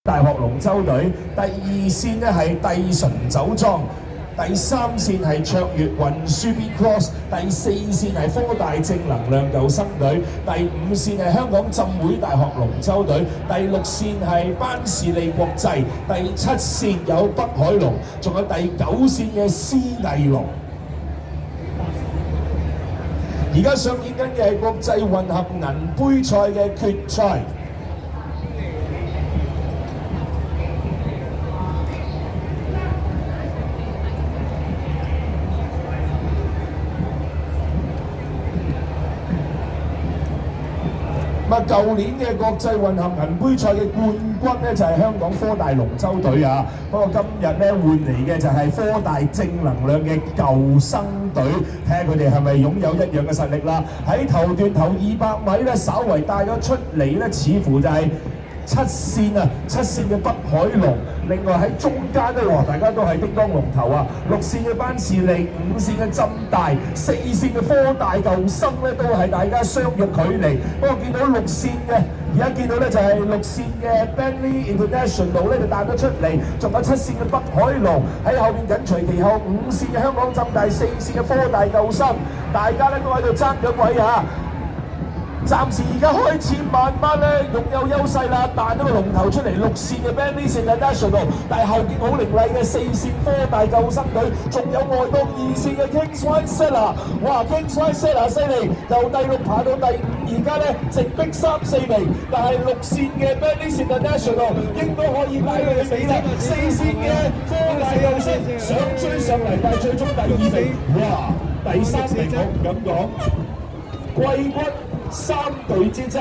大學龍舟隊，第2線咧係帝純酒莊，第3線係卓越運輸 B Cross， 第4線係科大正能量救生隊，第5線係香港浸會大學龍舟隊，第6線係班士利國際，第7線有北海龍，仲有第9線嘅思藝龍。而家上演緊嘅係國際混合銀杯賽嘅決賽。舊年嘅國際混合銀杯賽嘅冠軍咧就係香港科大龍舟隊啊，不過今日咧換嚟嘅就係科大正能量嘅救生隊，睇下佢哋係咪擁有一樣嘅實力啦。喺頭段頭200米咧，稍為帶咗出嚟咧，似乎就係7線啊，7線嘅北海龍。另外喺中間咧，哇！大家都係叮當龍頭啊！6線嘅班士利，5線嘅浸大，4線嘅科大救生咧，都係大家相若距離。不過見到6線嘅，而家見到咧就係6線嘅 Bentley International 咧就彈咗出嚟，仲有7線嘅北海龍喺後邊緊隨其後，5線嘅香港浸大，4線嘅科大救生，大家咧都喺度爭緊位啊！暫時而家開始慢慢咧擁有優勢啦，彈咗個龍頭出嚟，6線嘅 Bentley International， 但係後邊好凌厲嘅4線科大救生隊，仲有外檔2線嘅 Kingswine Seller， 哇 Kingswine Seller 犀利，由第6爬到第5，而家咧直逼3、4名，但係6線嘅 Bentley International 應該可以拉到佢尾啦，4線嘅科大救生想追上嚟，但係最終第2名，哇第3名我唔敢講，季軍。3隊之爭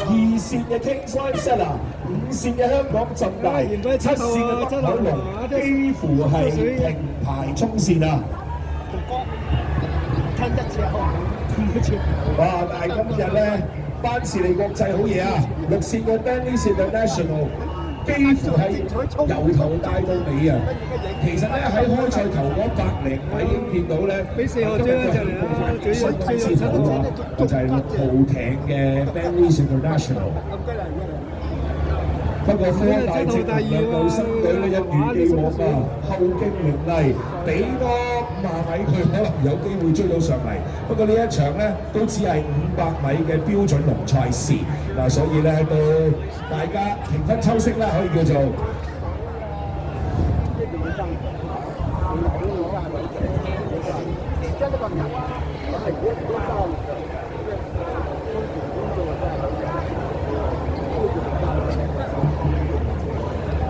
，2線嘅 Kingswine Seller， 5線嘅香港浸大，7線嘅北海龍，幾乎係平排衝線啊！哇！但係今日咧，班士利國際好嘢啊！6線嘅 Bentley International 幾乎係由頭帶到尾啊！其實咧喺開賽頭嗰100零米已經見到咧，俾4號追咗上嚟啦，相當之好啊！就係6號艇嘅 Bentley International。不過科大正能量救生隊咧一如既往啊，後勁凌厲，俾多50米佢可能有機會追到上嚟。不過呢一場咧都只係500米嘅標準龍賽事嗱，所以咧到大家平分秋色啦，可以叫做。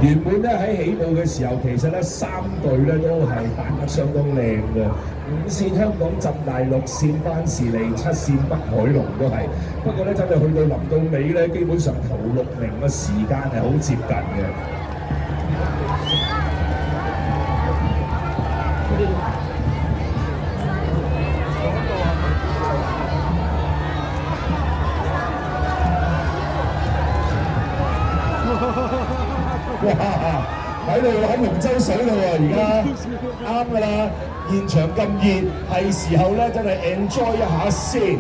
原本咧喺起步嘅時候，其實咧3隊咧都係彈得相當靚嘅，5線香港浸大，6線班士利，7線北海龍都係。不過咧真係去到臨到尾咧，基本上頭6名嘅時間係好接近嘅。哇！喺度玩龍舟水嘞喎，而家啱㗎啦！現場咁熱，係時候咧真係 enjoy 一下先。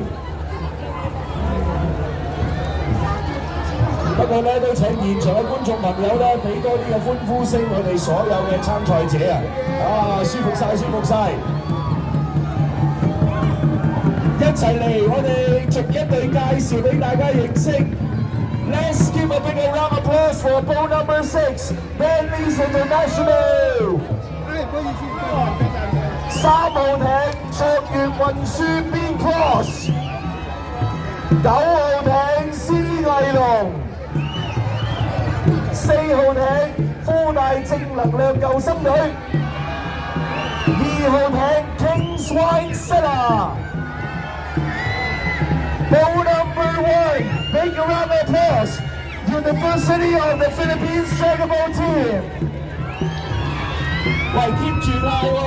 不過咧都請現場嘅觀眾朋友咧俾多啲嘅歡呼聲，我哋所有嘅參賽者啊！舒服晒，舒服晒！一齊嚟，我哋逐一隊介紹俾大家認識。Let's give a big round of applause for boat number 6, Bentley International。3號艇卓越運輸 B Cross， 9號艇思藝龍，4號艇科大正能量救生隊，2號艇 Kingswine Seller。Boat number 1, big round of applause, University of the Philippines Dragon Boat Team。喂 ，keep 住嗌喎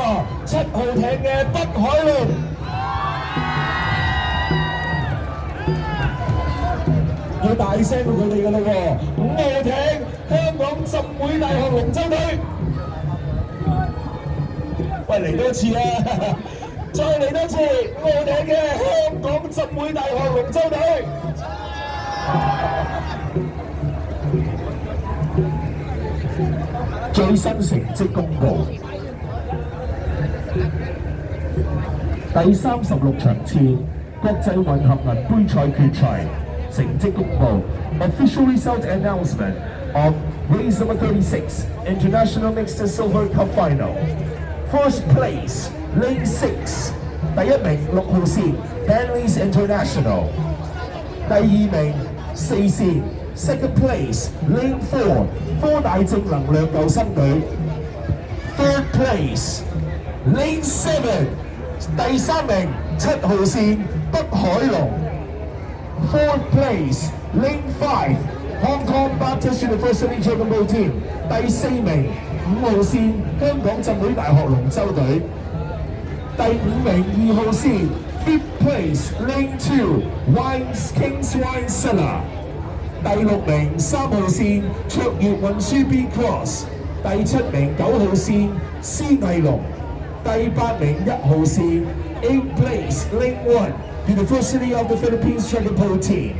，7號艇嘅北海龍。要大聲過佢哋㗎啦喎，5號艇香港浸會大學龍舟隊。喂，嚟多次啊！再嚟多次，5號艇嘅香港浸會大學龍舟隊。最新成績公佈。第36場次國際混合銀杯賽決賽成績公佈。Official result announcement of race number 36 International Mixed Silver Cup Final. First place, Lane 6， 第一名6號線 Bentley's International。第二名4線 Second place, Lane 4， 科大正能量救生隊。Third place, Lane 7， 第三名7號線北海龍。Fourth place, Lane 5， Hong Kong Baptist University Dragon Boat Team。第四名5號線香港浸會大學龍舟隊。第五名2號線 Fifth place, Lane 2， King's Wine Cellar。第六名3號線卓越運輸 B Cross。第七名9號線施毅龍。第八名1號線 8th place, Lane 1， University of the Philippines Dragon Boat Team。